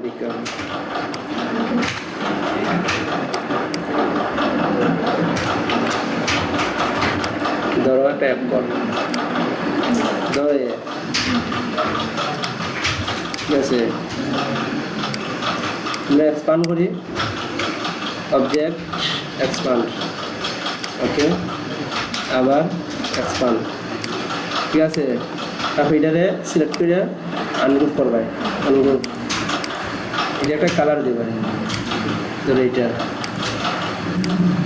বিজ্ঞান। ধরো একটা অ্যাপ কর, ধরো ঠিক আছে, আমরা এক্সপান্ড করি, অবজেক্ট এক্সপান্ড, ওকে, আবার এক্সপান্ড, ঠিক আছে। তারপর এটারে সিলেক্ট করে আনগ্রুপ করবাই, আনগ্রুপ, এটা একটা কালার দিবে, ধরো এইটা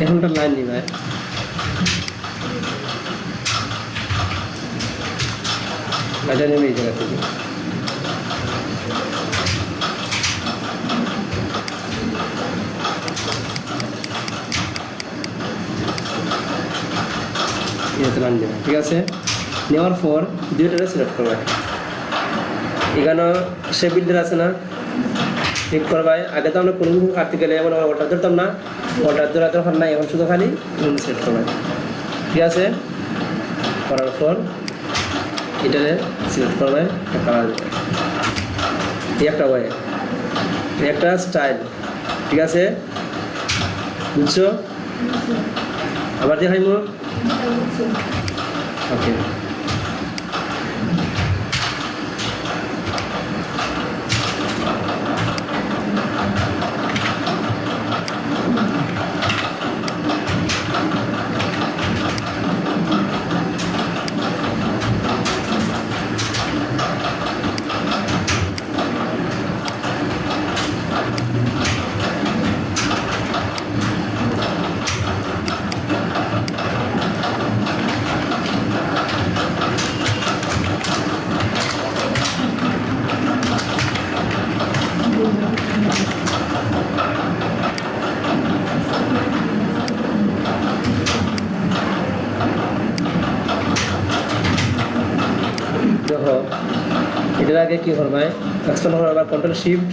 এখনকার লাইন দিবে, এটা নেবে এই জায়গা থেকে, লাইন দেবে, ঠিক আছে। নেওয়ার পর দুইটা সিলেক্ট করবে, এখানে সে বিল্ডার আছে না, ঠিক করবাই। আগে তো আমরা কোনো কিছু কাটতে গেলে যেমন আমরা ওটা ধরতাম না, ওটা ধরা দরকার নাই, এখন শুধু খালি সিলেক্ট করবাই, ঠিক আছে। করার পর এটারে সিলেক্ট করবাই, একটা কালার দেবে, এই একটা ওয়ে, একটা স্টাইল, ঠিক আছে, বুঝছো? আবার দেখাইব, ওকে। দেখো এটার আগে কী করবে, এক্সপান্ড করার আবার কন্ট্রোল শিফট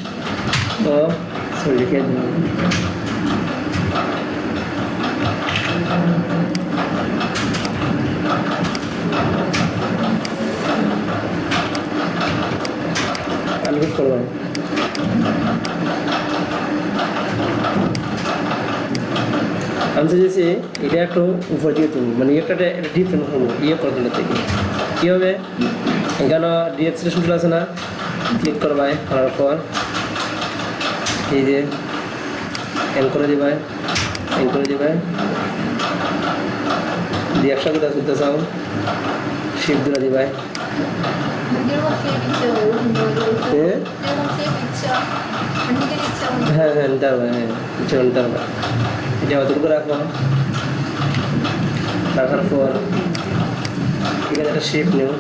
ও সরি লিখে দিন, আনগ্রুপ করবে, আমি চাইছি এটা একটু উপর দিয়ে তুমি মানে একটা ডিফারেন্ট হবো ইয়ে পর্যন্ত থেকে কী হবে, এখানে ডিএক্সিলেশন চলে আছে না, ক্লিক করবাই, করার পর এই যে এন করে দিবাই, এন করে দিবাই, দিয়ে একসাথে চলতে চাও শিফট দিলে দিবাই, হ্যাঁ হ্যাঁ নিতে পারবে, হ্যাঁ ইচ্ছা নিতে পারবে, এটা অতটুকু রাখবো, রাখার পর এখানে একটা শেপ নেব,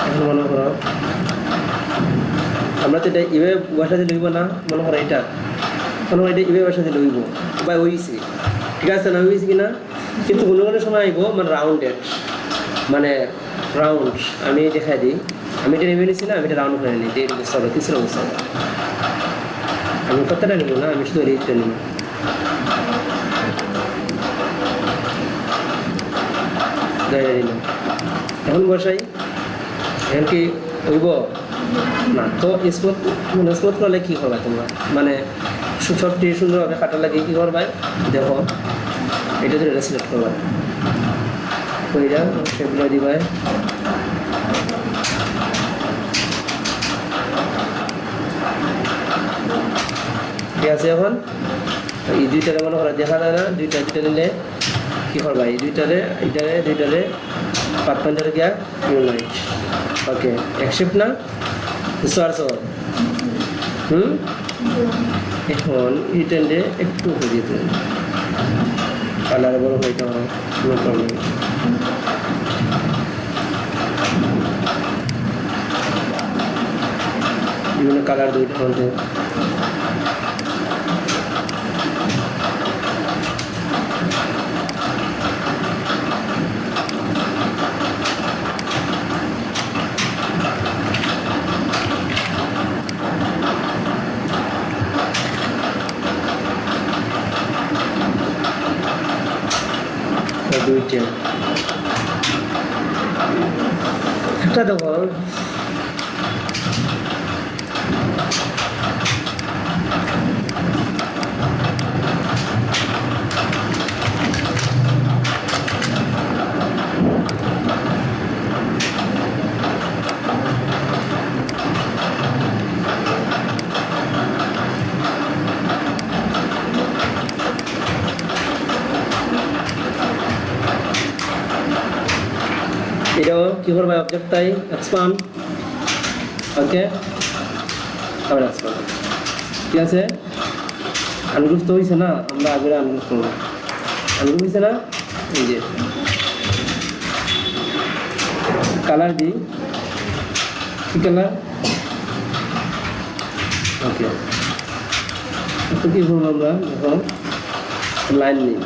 এখন মনে করো আমরা তো এটা ইভাবে বসাতে লইব না, মনে করো এটা মনে করো এটা ইভাবে বসাতে লইব বা ওইসি, ঠিক আছে না, ওইসি কিনা, কিন্তু কোনো কোনো সময় আইব মানে রাউন্ডেড, মানে রাউন্ড, আমি দেখাই দিই, আমি এটা নেমে নিছি না, আমি এটা রাউন্ড করে নিই, এটা বুঝতে হবে, তিসরা বুঝতে হবে, আমি কতটা নেব না, আমি শুধু এইটা নেব, নিলাম, এখন বসাই, এখন কি হইব না, তো স্মুথ মানে স্মুথ করলে কী করবা তোমরা, মানে সবটি সুন্দরভাবে কাটা লাগে কী করবা, দেখো এটা তো এটা সিলেক্ট করবা, ওইটা সেগুলো দিবাই, ঠিক আছে। এখন এই দুইটারে মনে করা দেখা যায় না, দুইটা নিলে কী করবা, এই দুইটারে পাতপাঞ্জারে গিয়া ইউনাইট, ওকে, একশিফট না সার্চ, এখন এই টেন্ডে একটু উপরে দিতে কালার বড় হইতে হয়, কোনো প্রবলেম, বিভিন্ন কালার দুইটা মধ্যে এটা দেখো এটাও কি করবে অবজেক্ট তাই এক্সপান্ড ওকে আবার এক্সপান্ড ঠিক আছে আনগ্রুপ তো হয়েছে না আমরা আগে আনগ্রুপ করবো আনগ্রুপ হয়েছে না এই যে কালার দিই কি কালার ওকে তো কি করবো আমরা এখন লাইন নিই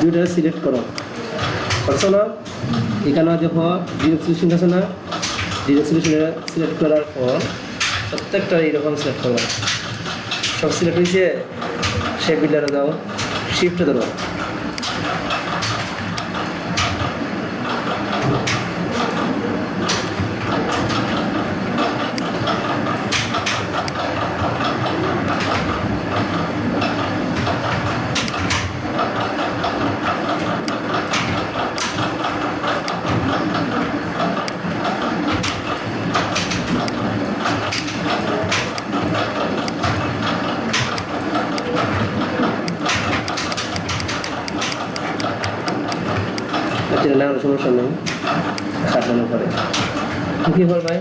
দুইটা সিলেক্ট করো করছো না এখানে দেখো ডিরেক্ট সলিউশন আছে না ডিরেক্ট সলিউশন সিলেক্ট করার পর প্রত্যেকটা এইরকম সিলেক্ট করবা সব সিলেক্ট হয়েছে শেপ বিল্ডারে দাও শিফটে ধরো না সমস্যা নেই সাজানোর পরে কি করবে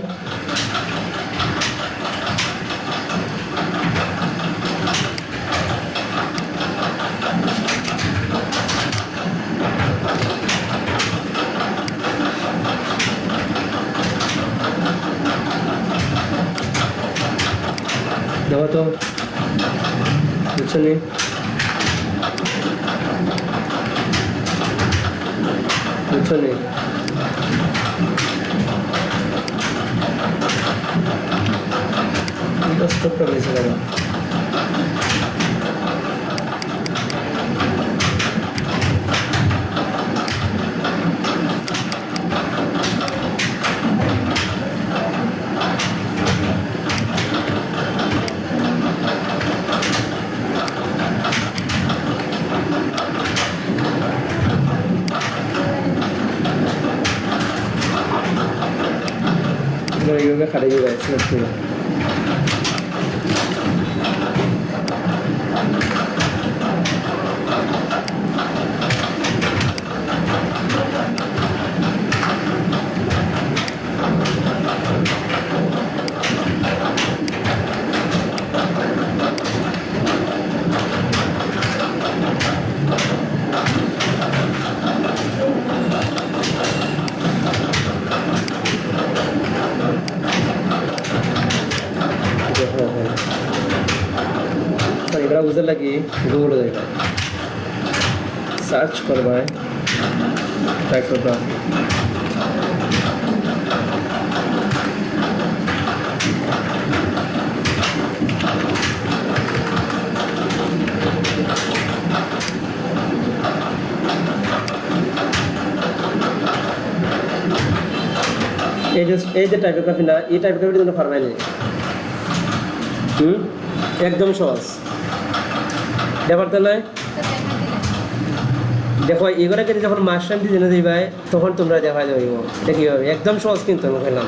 দেখো তো বুঝছো নি বুঝছো নি স্টপ করে দিয়েছে দাদা এইভাবে খাটিয়ে যায় সিলেক্ট করে এগুলা বুঝতে লাগি গুগল যাইবা সার্চ করবা টাইপোগ্রাফি এই যে টাইপোগ্রাফি না এই টাইপোগ্রাফির জন্য পারবে না একদম সহজ ব্যাপারটা নয় দেখো এগুলো কিন্তু যখন মাস্টার জেনে দিবে তখন তোমরা দেখা যাবে এটা কী হবে একদম সহজ কিন্তু আমি খেলাম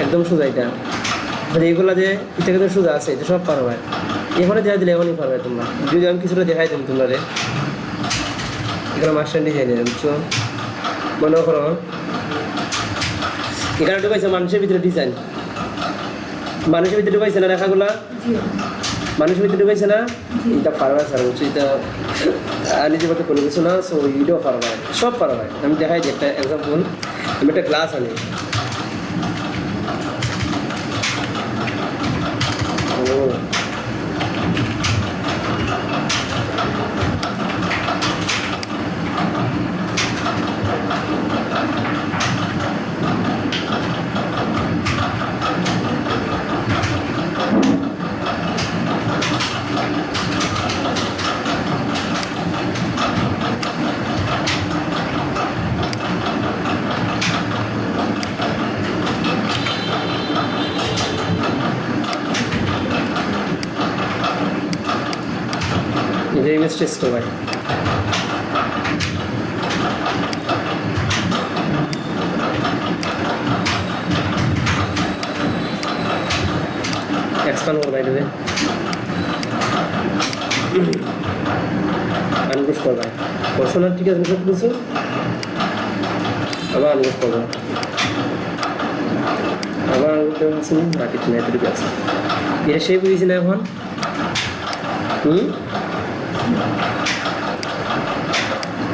একদম সোজা এটা এইগুলো যে এটা কিন্তু সোজা আছে এটা সব পারবে এখানে দেখা দিলে এখনই পারবে তোমরা যদি আমি কিছুটা দেখাই দিই তোমরা এখানে মাস্টার ডিজাইন বুঝছো মনে করো এখানে ঢুকাইছে মানুষের ভিতরে ডিজাইন মানুষের ভিতরে ঢুকাইছে না রেখাগুলা মানুষের ভিতরে ঢুকাইছে না এটা পারবে স্যার বুঝছো এটা নিজের মতো কোনো কিছু না সো এটাও পারবে সব পারবে আমি দেখাই দিই একটা এক্সাম্পল আমি একটা গ্লাস আনি যে ইমেজ টেস্ট করবাই এক্সপান্ড করবাই দেবে আনগ্রুপ করবাই করছো না ঠিক আছে সব কিছু আবার আনগ্রুপ করবো আবার আনগ্রুপ আছে না কিছু না এতটুকু আছে এটা সেই বুঝেছি না এখন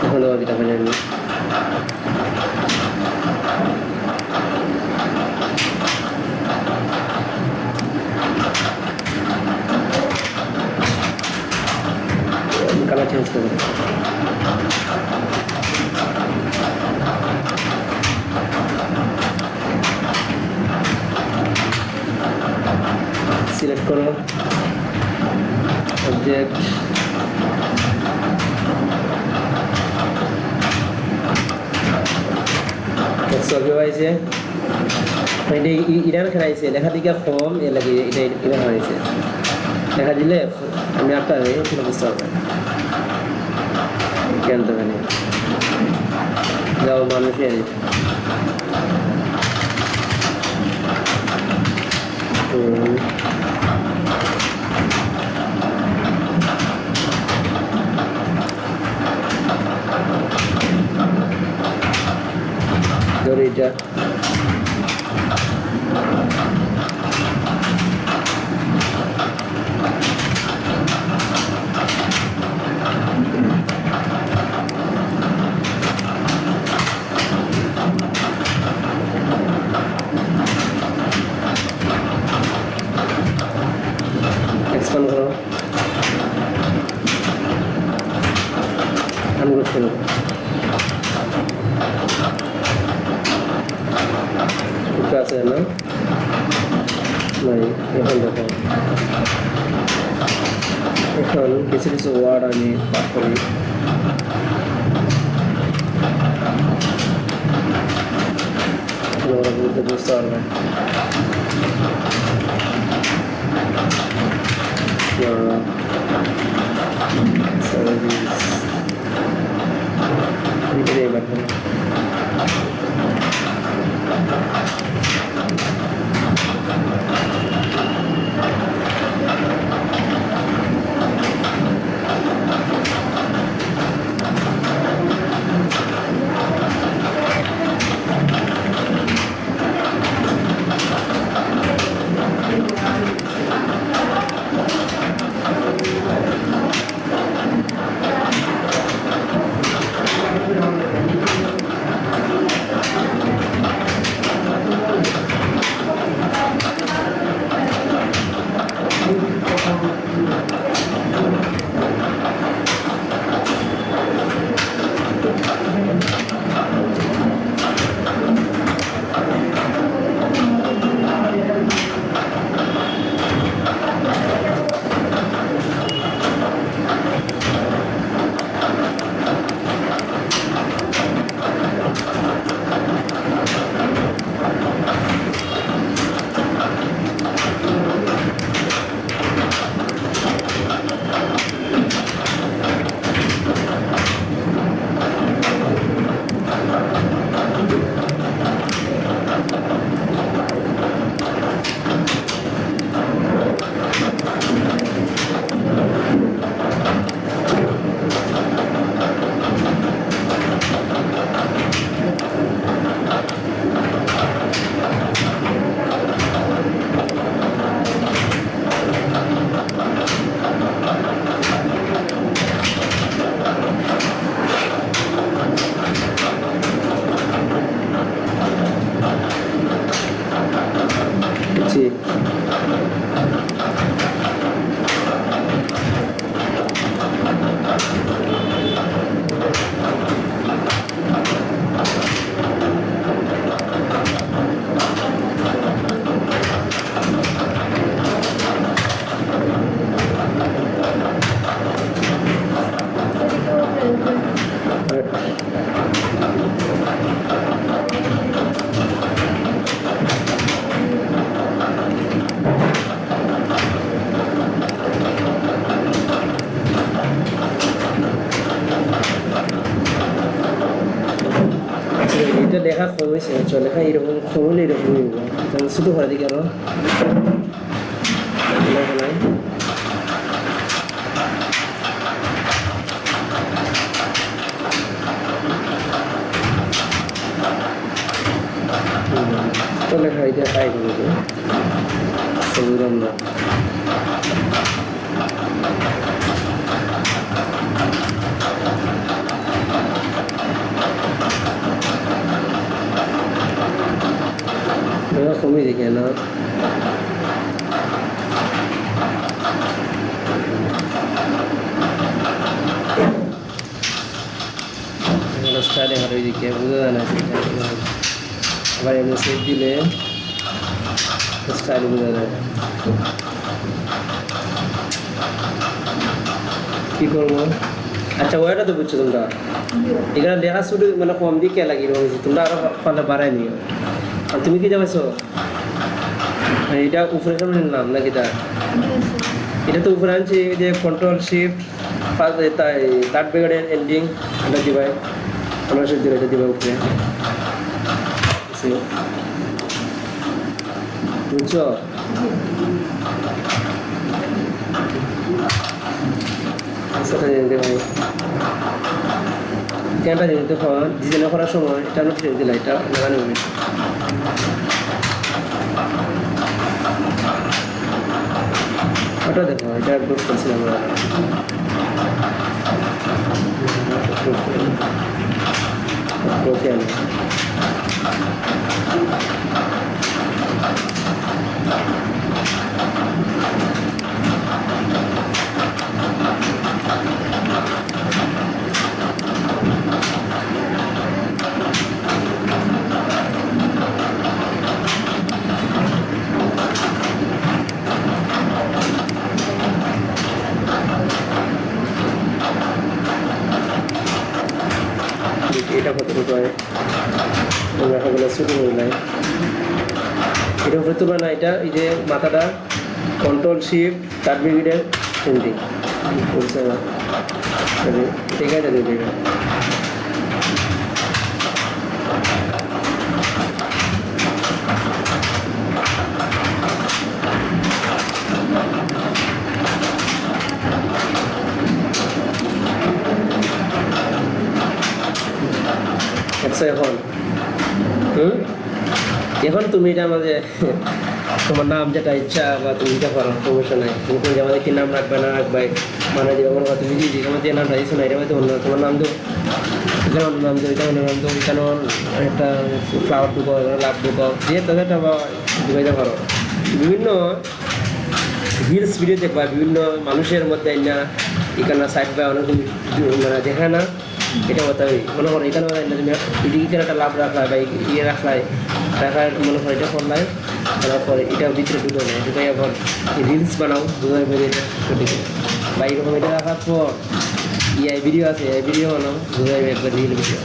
এখন আবার এটা বানিয়ে নিই কালার চেঞ্জ করবো সিলেক্ট করো অবজেক্ট ছবি হয়েছে এটা ইরান খেলাইছে লেখা দিকে কম এ লাগে এটা ইরান হয়েছে লেখা দিলে আমি একটা বুঝতে পারবেন কেন তো জানি যাও মানুষের ধরে এটা এক্সপান্ড করো আনগ্রুপ করো ঠিক আছে না নাই এখন দেখো এখন কিছু কিছু ওয়ার্ড আমি পাঠ করি ওরা বুঝতে পারবে হয়েছে চলে হ্যাঁ এরকম খবর এরকমই হবো তাহলে শুধু করে দিকে আরো তো লেখা এটা তাই করবে সবুরম না কমই দেখে না স্টাইলে আর ওই দিকে বোঝা যায় না আবার এমনি সেট দিলে স্টাইল বোঝা যায় কি করবো আচ্ছা ওইটা তো বুঝছো তোমরা এখানে লেখা শুধু মানে কম দিকে লাগে রয়েছে তোমরা আরো পাল্লা বাড়াই নিও আর তুমি কি যাবেছো এটা উপরে কেমন নিলাম নাকি এটা তো উপরে আনছি যে কন্ট্রোল শিফট ফার্স্ট তাই থার্ড ব্রেগেডের এন্ডিং এটা দিবাই আমরা সে এটা দিবা উপরে বুঝছো সেটা জানতে ভাই ক্যানটা জানি তখন ডিজাইন করার সময় এটা আমরা ফিরে দিলাম এটা লাগানো হবে ওটা দেখো এটা গ্রুপ করছিলাম আমরা এটা কতটুকু হয় লেখাগুলো শুরু হয়ে যায় এটা উপরে তুলবে না এটা এই যে মাথাটা কন্ট্রোল শিফট থার্ড ব্রিগেডের প্রিন্টিং ঠিক আছে ঠিক আছে এখন এখন তুমি এটা আমাদের তোমার নাম যেটা ইচ্ছা বা তুমি যেটা করো সমস্যা নাই তুমি আমাদের কি নাম রাখবে না রাখবে মানে যে কোনো কথা তুমি দিদি আমার যে নাম রাখছো না এটা হয়তো অন্য তোমার নাম দো এখানে অন্য নাম দো এটা অন্য নাম দো এখানে একটা ফ্লাওয়ার ঢুকো লাভ ঢুকো দিয়ে তাদেরটা ঢুকাইতে পারো বিভিন্ন রিলস ভিডিও দেখবা বিভিন্ন মানুষের মধ্যে না এখানে সাইড বা অনেক মানে দেখে না এটা কথা মনে করো এখানে এদিকে একটা লাভ রাখলায় বা ইয়ে রাখলায় রাখার মনে করো এটা করলায় তারপরে এটা ভিতরে ঢুকে নেয় ঢুকাই আবার রিলস বানাও দুজনে বেরিয়ে সঠিক বা এইরকম এটা রাখার পর এই ভিডিও আছে এই ভিডিও বানাও দুজনে একবার রিল ভিডিও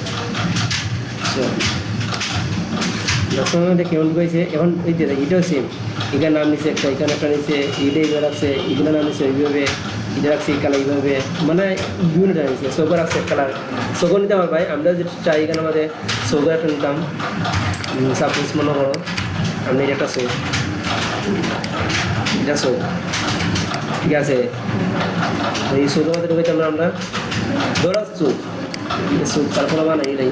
দর্শকদের কেমন করেছে এখন এই যে এটাও সেম এখানে নাম নিচ্ছে একটা এখানে একটা নিচ্ছে এইটা এইভাবে রাখছে এগুলো নাম নিচ্ছে এইভাবে এটা রাখছে এই কালার এইভাবে মানে বিভিন্ন নিচ্ছে সৌগো রাখছে কালার সৌগো নিতে আমার ভাই আমরা যে চাই এখানে আমাদের সৌগো একটা নিতাম সাপোজ মনে করো আমি একটা সৌগ এটা সৌগ ঠিক আছে এই সৌগের মধ্যে ঢুকেছি আমরা দৌড়া চুপ চুপ তারপর আমার নাই নাই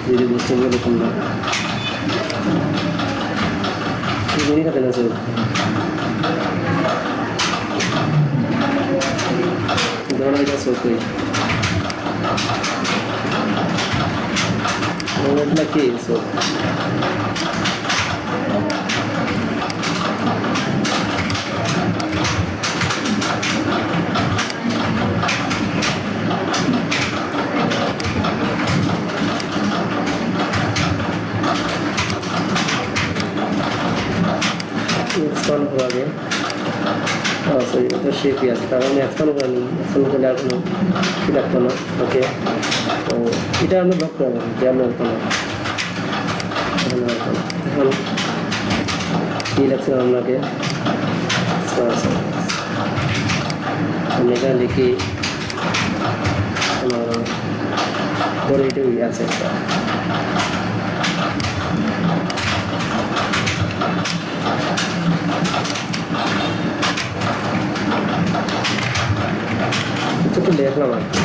যদি বুঝতে এরকম না জিনিস খাতে না চুপ দৌড়া এটা চুপ করি এটা কি চুপ एक्सपांड করা যায় সরি এটা শেপই আছে তার মানে এক্সপান্ড করে নিই এক্সপান্ড করলে আর কোনো কি লাগতো না ওকে তো এটা আমরা ব্লক করে নেব যে আমরা লাগতো না এখন কী লাগছে আপনাকে আমি এখানে লিখি ধরে এটাই আছে একটা ছোট দেখলাম আর কি।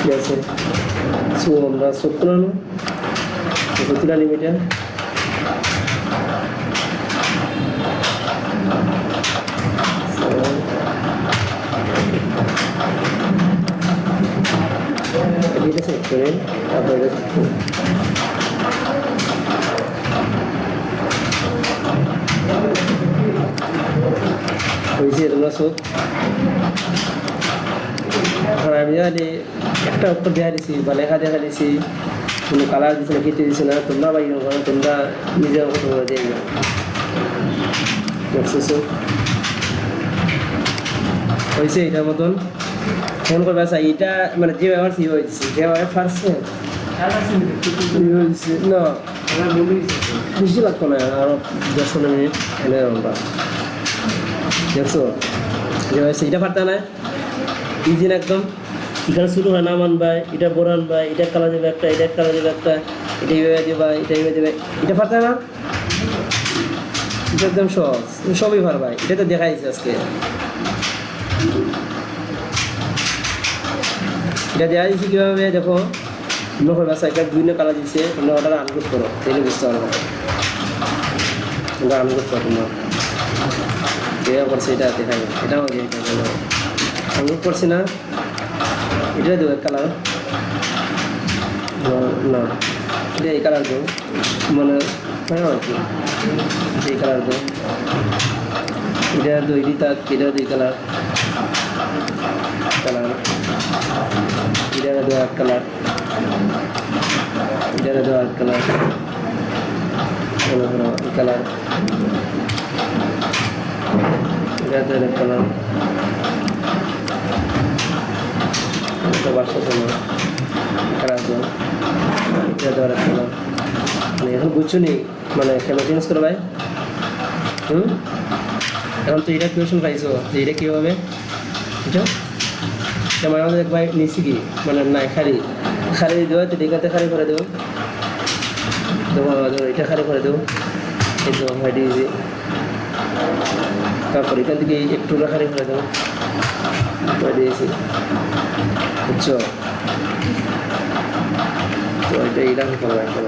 Biasa. Suam dah sukran. Sukran limiter. Kita sukran. Apa itu? Polisi rumah suk. আমি জানি একটা উত্তর দেওয়া দিছি বা লেখা দেখা দিছি কোনো কালার দিচ্ছে না কেটে দিচ্ছে না তোমরা বা ইয়ে করো তোমরা নিজের মতো করে দিয়ে যাও হয়েছে এটার মতন ফোন করবে আচ্ছা এটা মানে যে ব্যবহার সে হয়েছে যে ব্যবহার ফার্স্টে না বেশি লাগতো না আরো 10-15 মিনিট এনে আমরা দেখছো যে হয়েছে এটা পারতা না ইজি না একদম এখানে শুরু হয় নাম আনবাই এটা বড় আনবাই এটা কালার দেবে একটা এটা কালার দেবে একটা এটা এইভাবে দেবা এটা এইভাবে দেবে এটা পারতে না এটা একদম সহজ তুমি সবই পারবাই এটা তো দেখাইছে আজকে এটা দেওয়া দিয়েছি কীভাবে দেখো তোমরা করবে একটা বিভিন্ন কালার দিচ্ছে তোমরা ওটা আনলোড করো তাইলে বুঝতে পারবো তোমরা আনলোড করো তোমরা দেওয়া করছে এটা দেখাবে এটাও আনলোড করছি না এটা দেবো এক কালার না এটা এই কালার দেবো মানে আর কি এই কালার দেবো এটা দুই তাক এটা দুই কালার কালার এটা দেবো এক কালার এটা দেবো এক কালার কালার এটা দেবো এক কালার বাসা তোমার খারাপ এটা দেওয়ার একটা মানে এখন বুঝছো নি মানে কেন চেঞ্জ করো ভাই এখন তো এটা কোয়েশন পাইছো যে এটা কী হবে বুঝছো যেমন আমাদের এক ভাই নিচ্ছি কি মানে নাই খালি দেওয়া তো ডিগাতে খালি করে দেবো তোমার এটা খালি করে দেবো এই তো ভাই দিয়েছি তারপর এখান থেকে একটু খালি করে দেবো দিয়েছি বুঝছো তো এটা এইরকম করবে একটা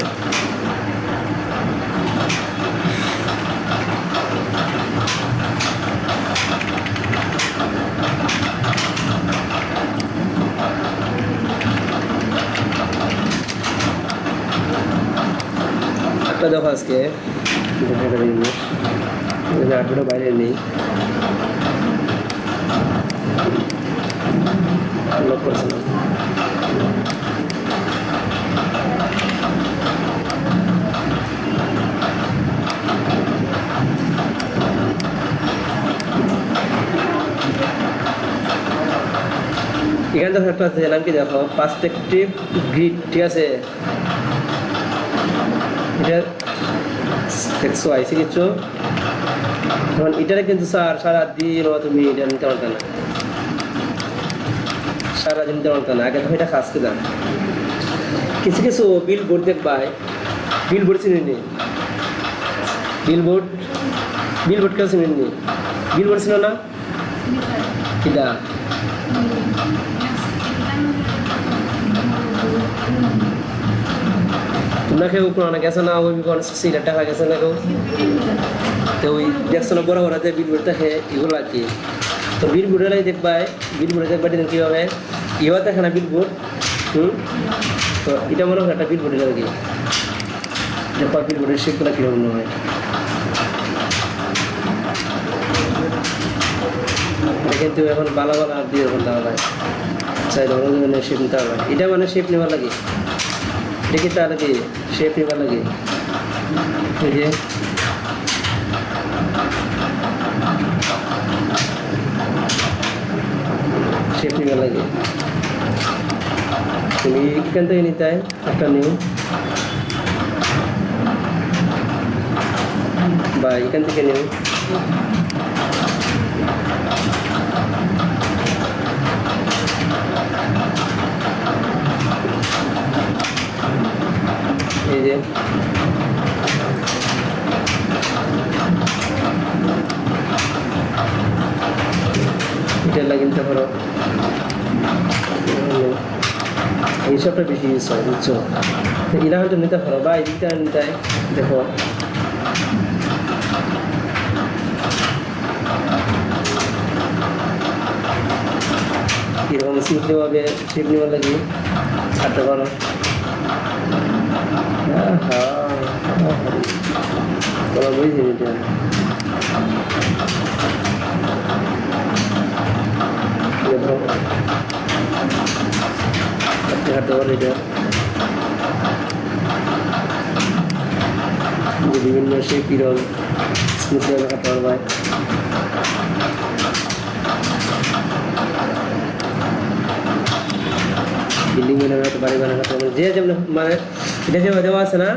দেখো আজকে আটটা বাইরে নেই লক করছে না এখানে দেখো একটা আছে নাম কি দেখো পার্সপেক্টিভ গ্রিড ঠিক আছে এটা দেখছো আইসি কিছু এখন এটারে কিন্তু সারাদিন তুমি এটা নিতে পারতো না সারাদিন নিতে পারতো না আগে তো এটা খাস কেদাম কিছু কিছু বিল বোর্ড দেখবাই বিল বোর্ড চিনি নি বিল বোর্ড কেউ চিনি নি বিল বোর্ড ছিল না তোমরা কেউ কোনো গেছে না ওই কোন সিলেট টাকা গেছে না কেউ তো ওই দেখছো না বড় বড় যে বিলবোর্ড থাকে এগুলো আর কি তো বিলবোর্ডে দেখবা দিন কীভাবে ইহা দেখে না বিলবোর্ড তো এটা মনে হয় একটা বিলবোর্ডের আর কি দেখবা বিলবোর্ডের শেপগুলো কীরকম হয় এটা কিন্তু এখন ভালো আর দিয়ে এখন দেওয়া হয় চাই ধরনের শেপ নিতে হবে এটা মানে শেপ নেওয়ার লাগে দেখি তার আগে শেপ নেওয়ার লাগে এই যে শেপ নেওয়ার লাগে তুমি এখান থেকে নিতে হয় একটা নিউ বা এখান থেকে নিউ এই যে এটা লাগিয়ে পারো এইসবটা বেশি ইউজ হয় বুঝছো ইলাহানটা নিতে পারো বা এদিকটা নিতে দেখো কীরকম সিম্পলিভাবে শেপ নেওয়ার লাগে ছাড়তে পারো তোমার বুঝছি এটা হাঁটতে পারো এটা বিভিন্ন শেপ কিরকম স্মুথভাবে হাঁটতে পারবে বিল্ডিং বানাতে বাড়ি বানাতে যে যেমন মানে এটা যে দেওয়া আছে না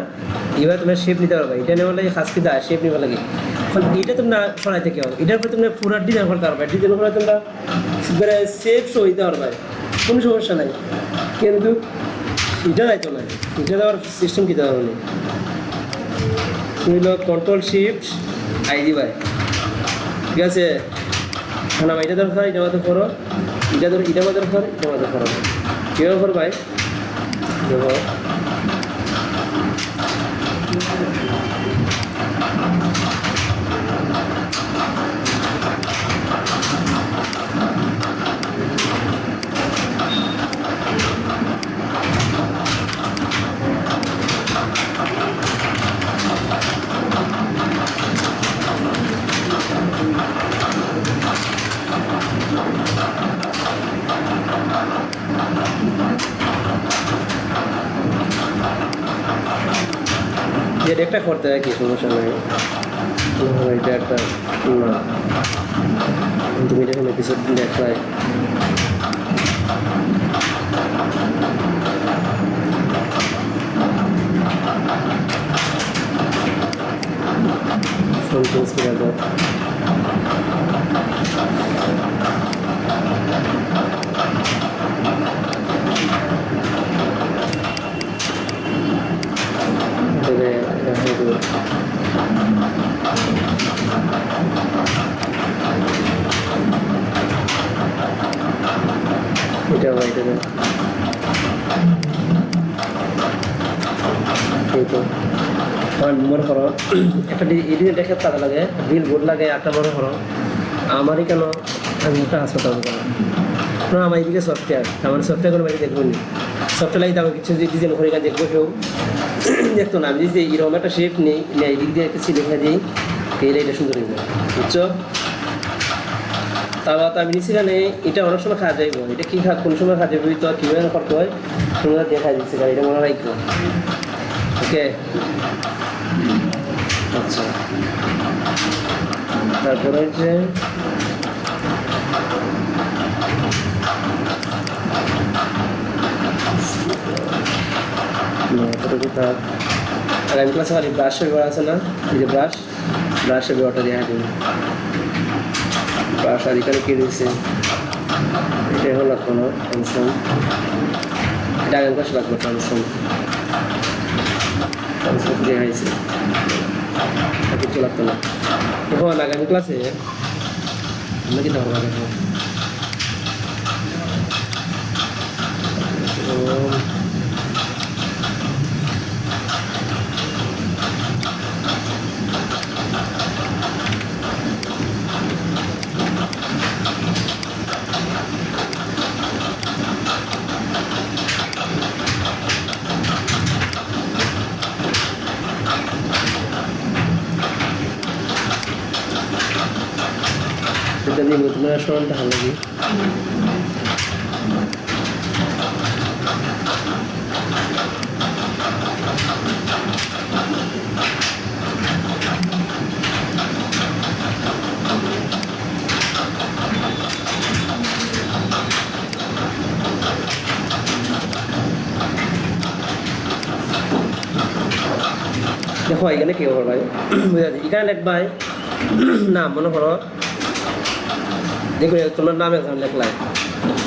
এবার তোমরা শেপ নিতে পারবে এটা নেওয়ার লাগে খাস কিন্তু শেপ নেওয়ার লাগে এটা তোমরা সরাইতে কেউ এটার পরে তোমরা পুরো ডিজাইন করতে পারবে ডিজাইন করে তোমরা শেপ শো দিতে পারবে কোনো সমস্যা নাই কিন্তু এটা যাইতো না এটা দেওয়ার সিস্টেম কী দেওয়া হলে তুমি কন্ট্রোল শিফট আই দিবাই ঠিক আছে খানা এটা দরকার এটা মতো করো এটা ধরো এটা মতো দরকার এটা মতো করো কীভাবে করো ভাই দেখো এটা একটা করতে হয় কি সমস্যা নাই এটা একটা না তুমি এটা কোনো কিছু দেখায় ফোন চেঞ্জ করে দাও এটা এটা মনে করো একটা এদিকে দেখে টাকা লাগে বিল বোর্ড লাগে একটা মনে করো আমারই কেন আমি একটা হাসপাতাল কেন না আমার এদিকে সফটওয়্যার আমার সফটওয়্যার কোনো বাড়ি দেখবো নি সফটওয়্যার লাগে তারপর কিছু ডিজাইন করে কাজ দেখবো কেউ দেখতো না আমি যদি এরকম একটা শেপ নেই এদিক দিয়ে একটা লেখা দিই তাহলে এটা সুন্দর হইব বুঝছো তারপর তো আমি নিচ্ছিলাম এটা অনেক সময় খাওয়া যাইব এটা কী খা কোন সময় খাওয়া যাবে তো কীভাবে করতে হয় তোমরা দেখা দিচ্ছে কারণ এটা মনে রাখবো ওকে আচ্ছা তারপরে হচ্ছে আগামী ক্লাসে খালি ব্রাশের ব্যবহার আছে না এই যে ব্রাশের ব্যবহারটা দেওয়া হবে ব্রাশ আর এখানে কি রয়েছে এটা হলো কোনো ট্রান্সফর্ম এটা আগামী ক্লাসে লাগবে ট্রান্সফর্ম দেওয়া হয়েছে কিছু লাগতো না এখন আগামী ক্লাসে আমরা কি ধরবো দেখো যদি তোমরা সমানটা ভালো লাগে দেখো এখানে কি করবা বুঝা যায় এখানে লিখবাই নাম মনে করো দেখো তোমার নাম এখন লিখলাই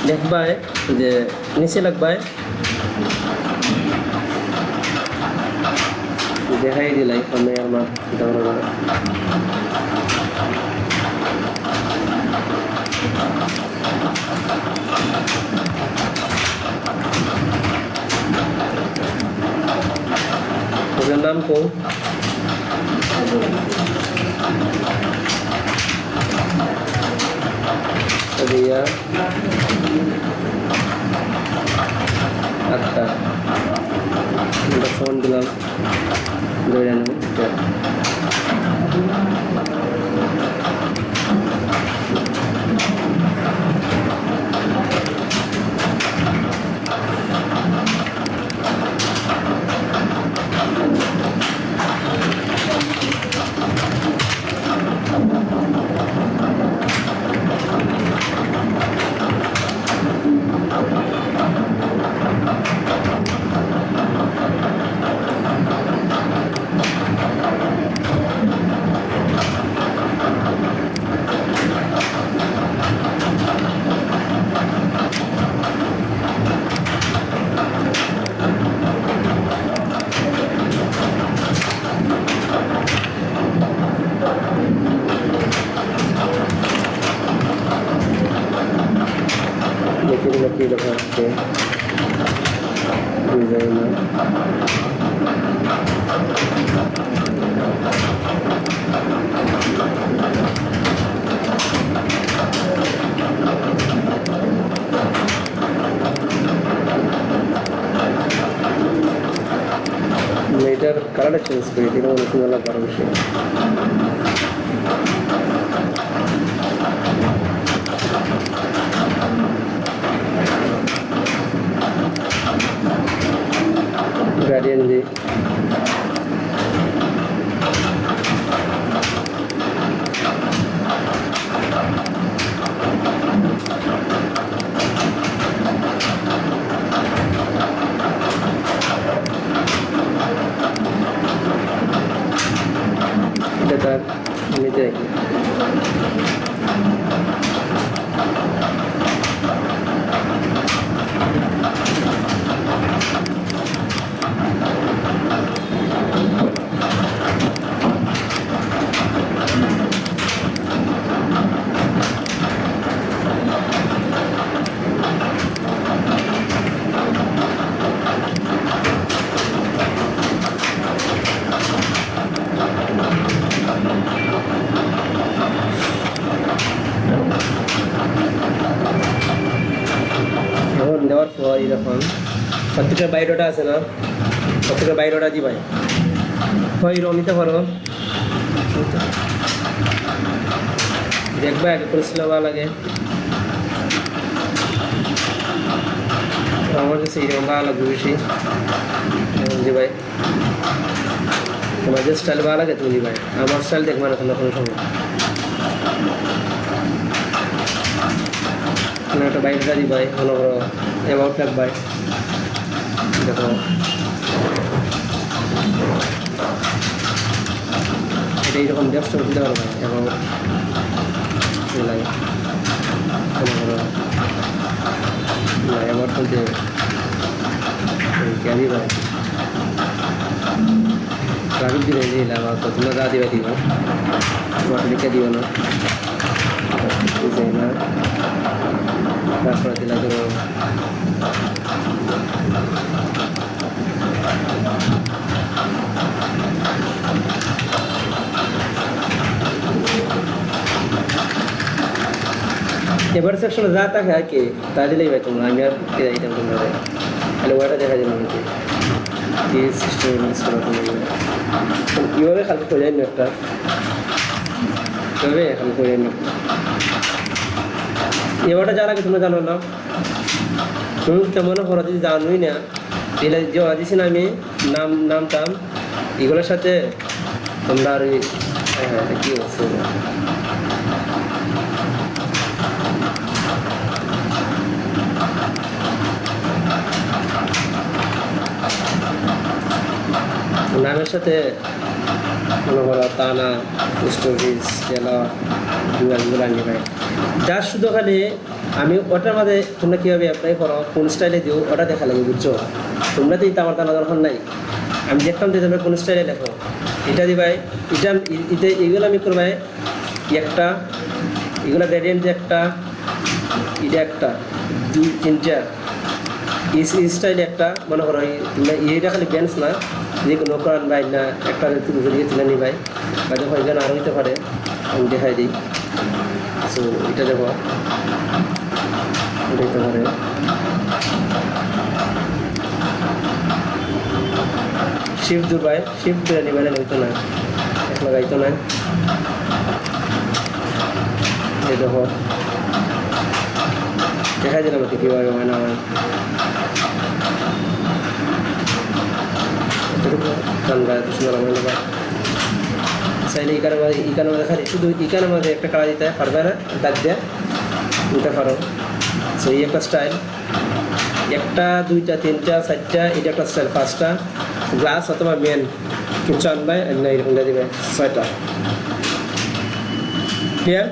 লিখবাই যে নিচে লিখবাই দেখাই দিলাই আমি আমার দাঁড়া ওদের নাম কো Sadia Atta kita phone bilang doyan ya lebih dekat ke desainer later color change kari tidak mungkin ala baru sih gradient di dekat ini deh দেওয়ার পর এরকম প্রত্যেকের বাইরেটা আছে না প্রত্যেকের বাইরেটা দিবাই হয় রমিতে পারো দেখবে আগে করে সিলাবা লাগে আমার কাছে এইরকম ভালো লাগবে বেশি দিবাই তোমার যে স্টাইল ভালো লাগে তুমি দিবাই আমার স্টাইল দেখবে না কোনো কোনো সময় একটা বাইকটা দিবাই ভালো বড় অ্যাবাউট লাগবাই দেখো এটা এইরকম দেখছো দিতে পারবে অ্যাবাউট লাগে ভালো বড় অ্যাবাউট বলতে ক্যারি ভাই ট্রাফিক দিলে দিলাম আর তোমরা যা দিবা দিবা তোমার লিখে দিও না ডিজাইনার তারপরে দিলা ধরো এবার সেকশনে যা থাকে আর কি তা দিলেই ভাই তোমরা আমি আর কে যাইতাম তোমরা তাহলে ওটা দেখা যাবে আমাকে কি সিস্টেম ইউজ করা তোমরা কীভাবে খালি করে যাই একটা তবে খালি করে যাই এবারটা যার আগে তোমরা জানো না তো মনে করো যদি জানোই না এটা যে দিছি না আমি নামটাম এগুলোর সাথে তোমরা আর কি হচ্ছে নামের সাথে মনে করো তানা স্টোরিজ এগুলো আনি ভাই যার শুধু খালি আমি ওটার মাঝে তোমরা কীভাবে অ্যাপ্লাই করো কোন স্টাইলে দিও ওটা দেখা লাগে বুঝছো তোমরা তো আমার জানা দরকার নাই আমি দেখতাম যে তোমরা কোন স্টাইলে দেখো এটা দিবাই এটা এগুলো আমি করবাই একটা এগুলো গ্রেডিয়েন্ট একটা এটা একটা 2 3 4 এই স্টাইলে একটা মনে করো তোমরা এইটা খালি বেঞ্চ না যে কোনো করান ভাই না একটা যদি তুলে নি ভাই বা দেখো এখানে আরও হইতে পারে আমি দেখাই দিই সো এটা দেখো এটা হইতে পারে শিফট দুবাই শিফট তুলে নিবাই না হইতো না এক লাগাইতো না এই দেখো দেখাই দিলাম আমাকে কীভাবে হয় না হয় গান গায়ে তো সুন্দর আমার লাগা চাইলে ইকানের মধ্যে খালি শুধু ইকানের মধ্যে একটা কালা দিতে পারবে না দাগ দিয়ে নিতে পারো সো এই একটা স্টাইল একটা 2টা 3টা 4টা এটা একটা স্টাইল 5টা গ্লাস অথবা মেন কিছু আনবে না এরকম দিবে 6টা ক্লিয়ার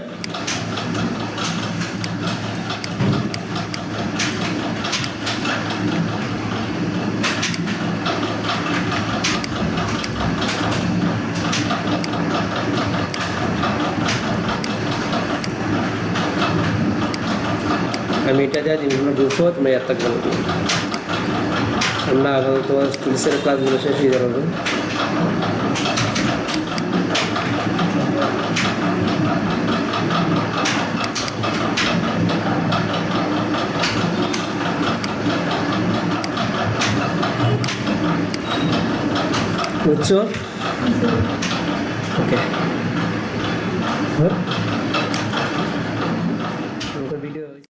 আমি এটা দিয়ে দিন দুশো তুমি এত গেল আমরা আগে তোমার পুলিশের ক্লাসগুলো শেষ হয়ে যাবে বুঝছো ওকে